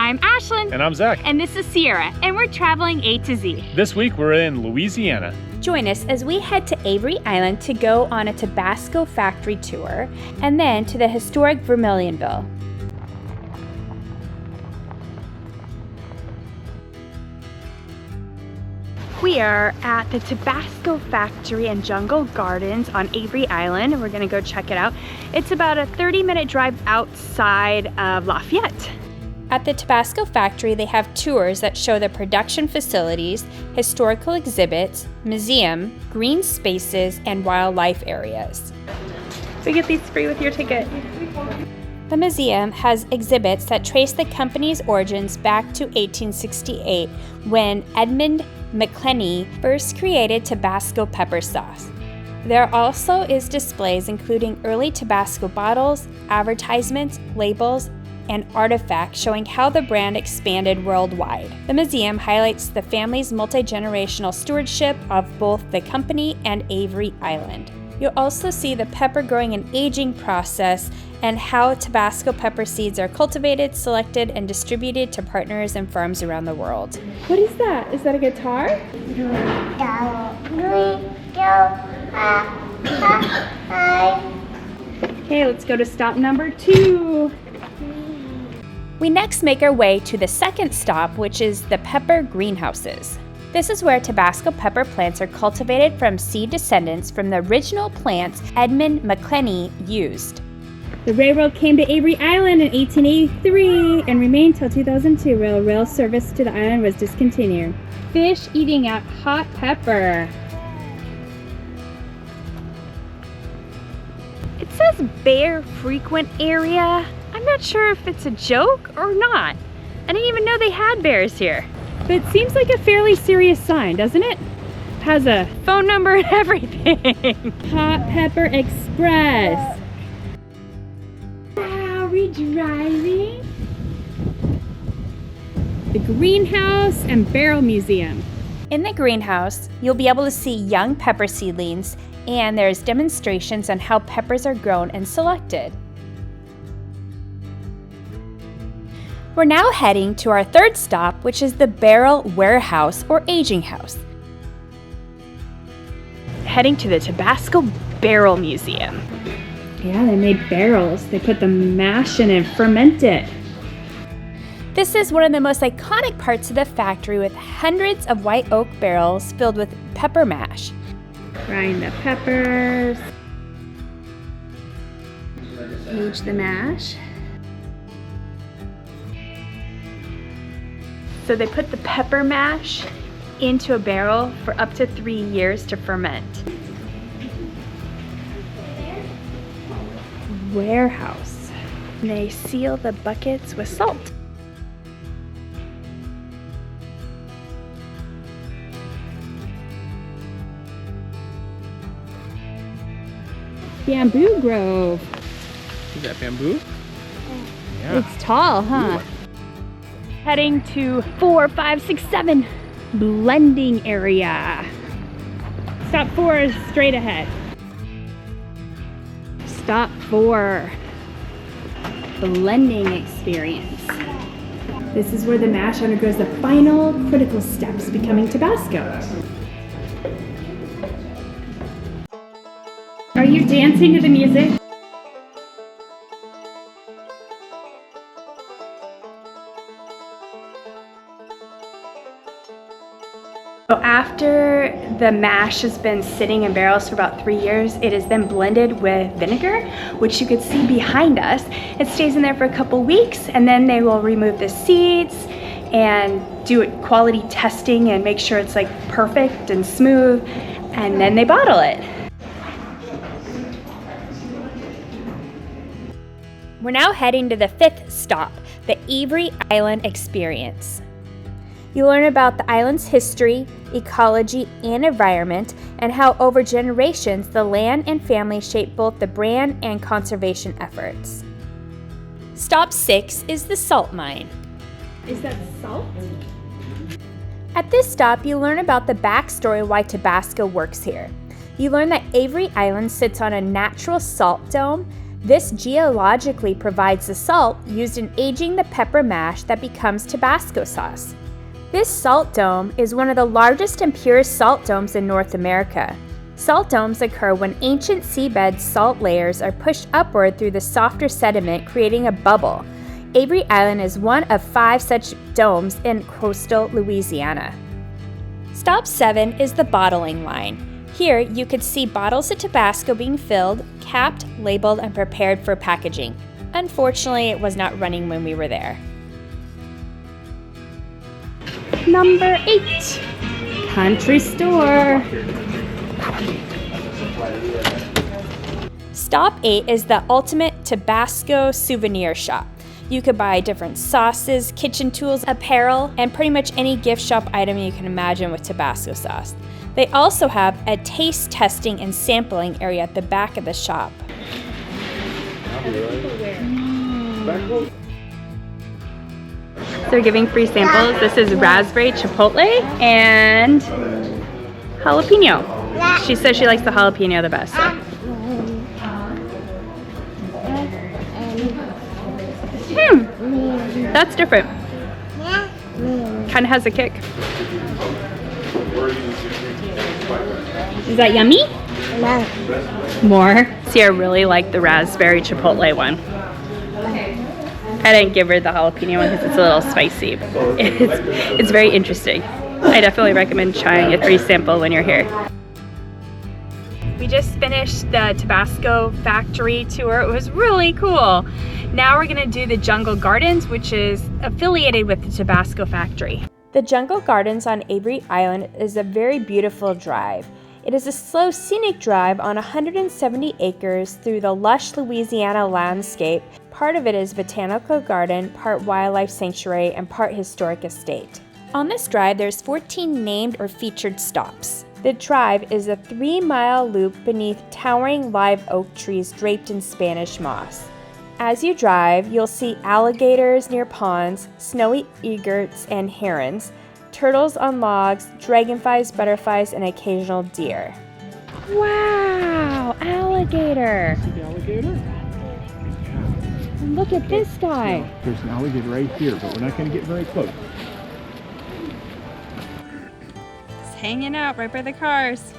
I'm Ashlyn. And I'm Zach. And this is Sierra, and we're traveling A to Z. This week we're in Louisiana. Join us as we head to Avery Island to go on a Tabasco Factory Tour, and then to the historic Vermilionville. We are at the Tabasco Factory and Jungle Gardens on Avery Island. We're gonna go check it out. It's about a 30-minute drive outside of Lafayette. At the Tabasco Factory, they have tours that show the production facilities, historical exhibits, museum, green spaces, and wildlife areas. So you get these free with your ticket. The museum has exhibits that trace the company's origins back to 1868, when Edmund McClelney first created Tabasco pepper sauce. There also is displays including early Tabasco bottles, advertisements, labels, and artifacts showing how the brand expanded worldwide. The museum highlights the family's multi-generational stewardship of both the company and Avery Island. You'll also see the pepper growing and aging process and how Tabasco pepper seeds are cultivated, selected, and distributed to partners and farms around the world. What is that? Is that a guitar? Okay, let's go to stop number 2. We next make our way to the second stop, which is the pepper greenhouses. This is where Tabasco pepper plants are cultivated from seed descendants from the original plants Edmund McClelney used. The railroad came to Avery Island in 1883 and remained till 2002. Rail service to the island was discontinued. Fish eating out hot pepper. It says bear frequent area. I'm not sure if it's a joke or not. I didn't even know they had bears here. But it seems like a fairly serious sign, doesn't it? Has a phone number and everything. Hot Pepper Express. Are we driving? The Greenhouse and Barrel Museum. In the greenhouse, you'll be able to see young pepper seedlings, and there's demonstrations on how peppers are grown and selected. We're now heading to our third stop, which is the Barrel Warehouse or Aging House. Heading to the Tabasco Barrel Museum. Yeah, they made barrels. They put the mash in and ferment it. This is one of the most iconic parts of the factory, with hundreds of white oak barrels filled with pepper mash. Grind the peppers. Age the mash. So they put the pepper mash into a barrel for up to 3 years to ferment. Warehouse. They seal the buckets with salt. Bamboo grove. Is that bamboo? Yeah. It's tall, huh? Ooh. Heading to 4, 5, 6, 7 blending area. Stop 4 is straight ahead. Stop 4, blending experience. This is where the mash undergoes the final critical steps, becoming Tabasco. Are you dancing to the music? So after the mash has been sitting in barrels for about 3 years, it is then blended with vinegar, which you could see behind us. It stays in there for a couple weeks, and then they will remove the seeds and do quality testing and make sure it's like perfect and smooth, and then they bottle it. We're now heading to the 5th stop, the Avery Island Experience. You learn about the island's history, ecology, and environment, and how over generations the land and family shape both the brand and conservation efforts. Stop 6 is the salt mine. Is that salt? At this stop, you learn about the backstory why Tabasco works here. You learn that Avery Island sits on a natural salt dome This geologically provides the salt used in aging the pepper mash that becomes Tabasco sauce. This salt dome is one of the largest and purest salt domes in North America. Salt domes occur when ancient seabed salt layers are pushed upward through the softer sediment, creating a bubble. Avery Island is one of 5 such domes in coastal Louisiana. Stop 7 is the bottling line. Here, you could see bottles of Tabasco being filled, capped, labeled, and prepared for packaging. Unfortunately, it was not running when we were there. Number 8, country store. Stop 8 is the ultimate Tabasco souvenir shop. You could buy different sauces, kitchen tools, apparel, and pretty much any gift shop item you can imagine with Tabasco sauce. They also have a taste testing and sampling area at the back of the shop. They're giving free samples. This is raspberry chipotle and jalapeno. She says she likes the jalapeno the best. So. That's different. Kind of has a kick. Is that yummy? No. More? See, I really like the raspberry chipotle one. I didn't give her the jalapeno one because it's a little spicy. It's very interesting. I definitely recommend trying a free sample when you're here. We just finished the Tabasco Factory Tour. It was really cool. Now we're gonna do the Jungle Gardens, which is affiliated with the Tabasco Factory. The Jungle Gardens on Avery Island is a very beautiful drive. It is a slow, scenic drive on 170 acres through the lush Louisiana landscape. Part of it is botanical garden, part wildlife sanctuary, and part historic estate. On this drive, there's 14 named or featured stops. The drive is a 3-mile loop beneath towering live oak trees draped in Spanish moss. As you drive, you'll see alligators near ponds, snowy egrets and herons, turtles on logs, dragonflies, butterflies, and occasional deer. Wow, alligator! See the alligator? Look at this guy. Yeah, there's an alligator right here, but we're not going to get very close. It's hanging out right by the cars.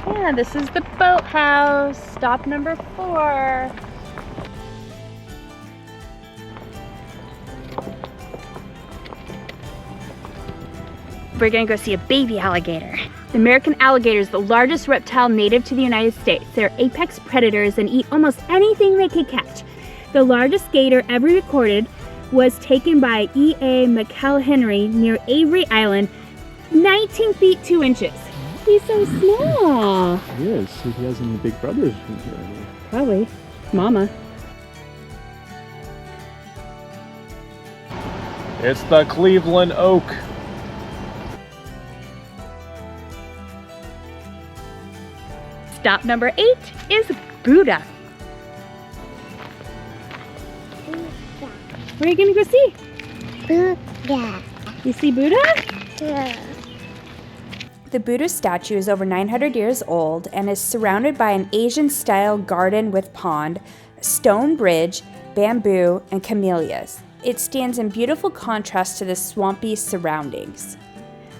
Yeah, this is the boathouse. Stop number 4. We're gonna go see a baby alligator. The American alligator is the largest reptile native to the United States. They're apex predators and eat almost anything they can catch. The largest gator ever recorded was taken by E.A. McElhenry near Avery Island, 19 feet 2 inches. He's so small. He is. He has any big brothers. Probably. Mama. It's the Cleveland oak. Stop number 8 is Buddha. Where are you gonna go see? Buddha. You see Buddha? Yeah. The Buddha statue is over 900 years old and is surrounded by an Asian-style garden with pond, a stone bridge, bamboo, and camellias. It stands in beautiful contrast to the swampy surroundings.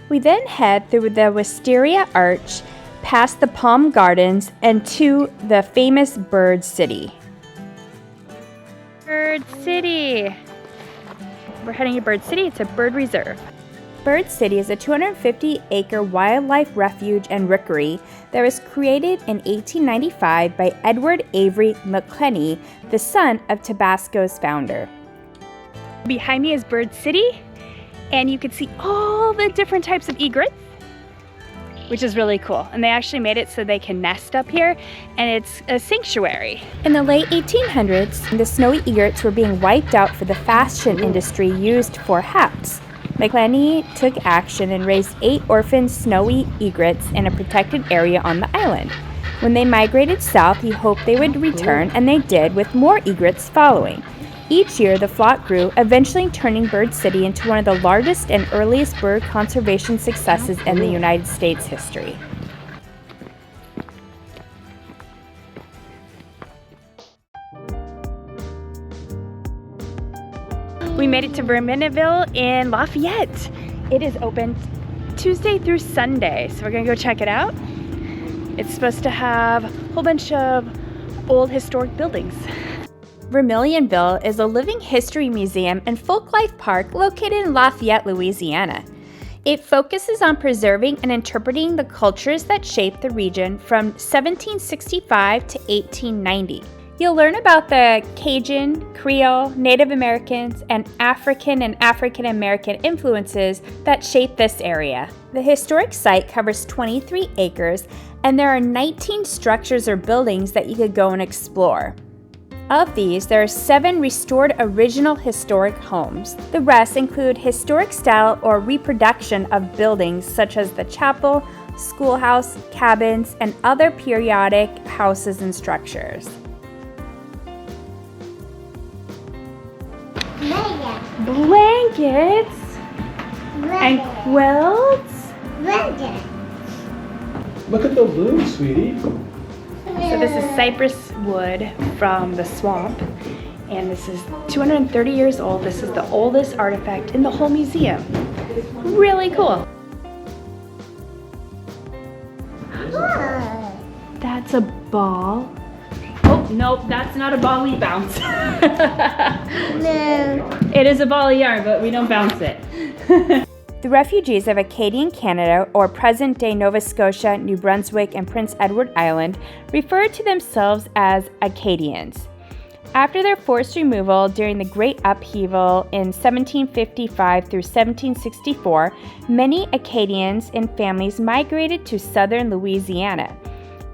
We then head through the Wisteria Arch, past the Palm Gardens, and to the famous Bird City. Bird City! We're heading to Bird City. It's a bird reserve. Bird City is a 250-acre wildlife refuge and rookery that was created in 1895 by Edward Avery McElhenry, the son of Tabasco's founder. Behind me is Bird City, and you can see all the different types of egrets, which is really cool. And they actually made it so they can nest up here, and it's a sanctuary. In the late 1800s, the snowy egrets were being wiped out for the fashion industry used for hats. McElhenry took action and raised 8 orphan snowy egrets in a protected area on the island. When they migrated south, he hoped they would return, and they did, with more egrets following. Each year, the flock grew, eventually turning Bird City into one of the largest and earliest bird conservation successes in the United States history. We made it to Vermilionville in Lafayette. It is open Tuesday through Sunday, so we're gonna go check it out. It's supposed to have a whole bunch of old historic buildings. Vermilionville is a living history museum and folklife park located in Lafayette, Louisiana. It focuses on preserving and interpreting the cultures that shaped the region from 1765 to 1890. You'll learn about the Cajun, Creole, Native Americans, and African American influences that shaped this area. The historic site covers 23 acres, and there are 19 structures or buildings that you could go and explore. Of these, there are 7 restored original historic homes. The rest include historic style or reproduction of buildings such as the chapel, schoolhouse, cabins, and other periodic houses and structures. Blankets and quilts. Look at the looms, sweetie. So this is cypress wood from the swamp, and this is 230 years old. This is the oldest artifact in the whole museum. Really cool. That's a ball. Oh, nope, that's not a ball we bounce. No. It is a ball of yarn, but we don't bounce it. The refugees of Acadian Canada, or present-day Nova Scotia, New Brunswick, and Prince Edward Island, referred to themselves as Acadians. After their forced removal during the Great Upheaval in 1755 through 1764, many Acadians and families migrated to southern Louisiana.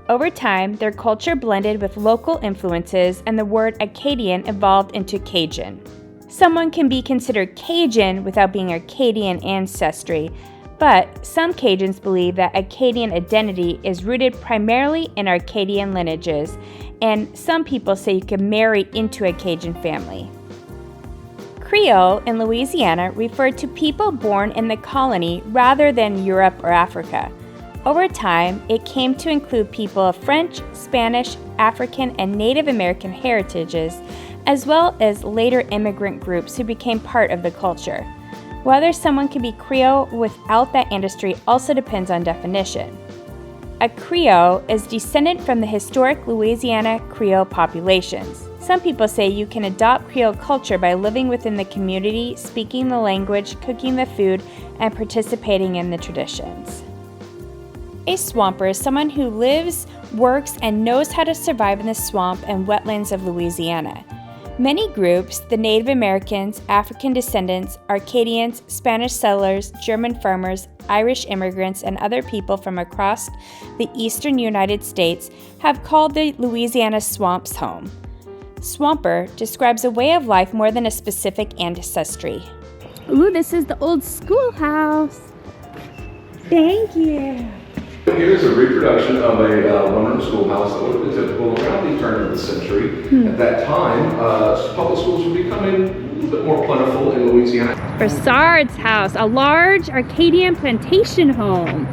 Over time, their culture blended with local influences, and the word Acadian evolved into Cajun. Someone can be considered Cajun without being Acadian ancestry, but some Cajuns believe that Acadian identity is rooted primarily in Acadian lineages, and some people say you can marry into a Cajun family. Creole in Louisiana referred to people born in the colony rather than Europe or Africa. Over time, it came to include people of French, Spanish, African, and Native American heritages, as well as later immigrant groups who became part of the culture. Whether someone can be Creole without that ancestry also depends on definition. A Creole is descendant from the historic Louisiana Creole populations. Some people say you can adopt Creole culture by living within the community, speaking the language, cooking the food, and participating in the traditions. A swamper is someone who lives, works, and knows how to survive in the swamp and wetlands of Louisiana. Many groups, the Native Americans, African descendants, Acadians, Spanish settlers, German farmers, Irish immigrants, and other people from across the eastern United States have called the Louisiana swamps home. Swamper describes a way of life more than a specific ancestry. Ooh, this is the old schoolhouse. Thank you. Here's a reproduction of a one-room schoolhouse that would have been typical around the turn of the century. At that time, public schools were becoming a little bit more plentiful in Louisiana. Broussard's house, a large Acadian plantation home.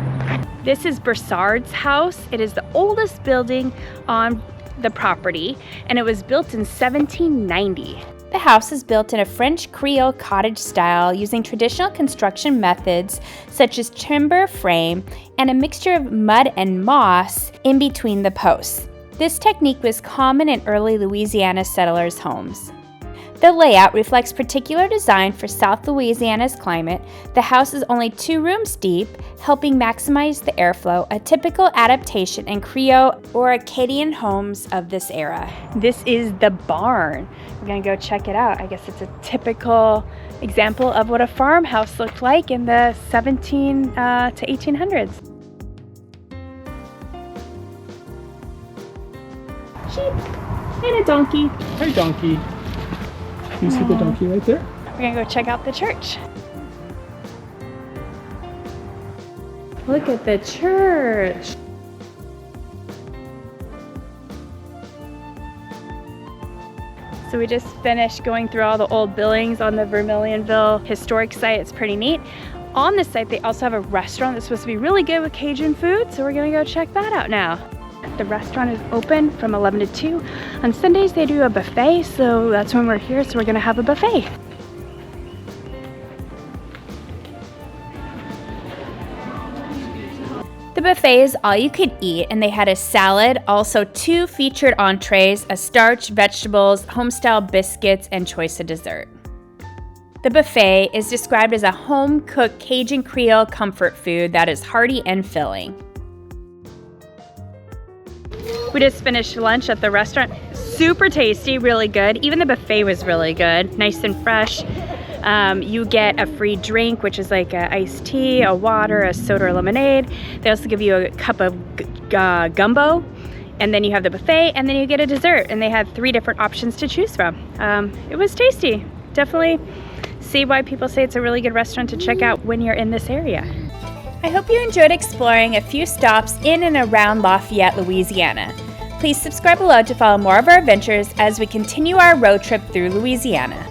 This is Broussard's house. It is the oldest building on the property, and it was built in 1790. The house is built in a French Creole cottage style using traditional construction methods such as timber frame and a mixture of mud and moss in between the posts. This technique was common in early Louisiana settlers' homes. The layout reflects particular design for South Louisiana's climate. The house is only 2 rooms deep, helping maximize the airflow, a typical adaptation in Creole or Acadian homes of this era. This is the barn. We're gonna go check it out. I guess it's a typical example of what a farmhouse looked like in the 17 to 1800s. Sheep and a donkey. Hey, donkey. You see the donkey right there? We're gonna go check out the church. Look at the church. So we just finished going through all the old buildings on the Vermilionville historic site. It's pretty neat. On the site, they also have a restaurant that's supposed to be really good with Cajun food, so we're gonna go check that out now. The restaurant is open from 11 to 2. On Sundays, they do a buffet, so that's when we're here, so we're gonna have a buffet. buffet is all you could eat, and they had a salad, also 2 featured entrees, a starch, vegetables, homestyle biscuits, and choice of dessert. The buffet is described as a home-cooked Cajun Creole comfort food that is hearty and filling. We just finished lunch at the restaurant. Super tasty, really good. Even the buffet was really good, nice and fresh. You get a free drink, which is like an iced tea, a water, a soda or lemonade. They also give you a cup of gumbo, and then you have the buffet, and then you get a dessert. And they had 3 different options to choose from. It was tasty. Definitely see why people say it's a really good restaurant to check out when you're in this area. I hope you enjoyed exploring a few stops in and around Lafayette, Louisiana. Please subscribe below to follow more of our adventures as we continue our road trip through Louisiana.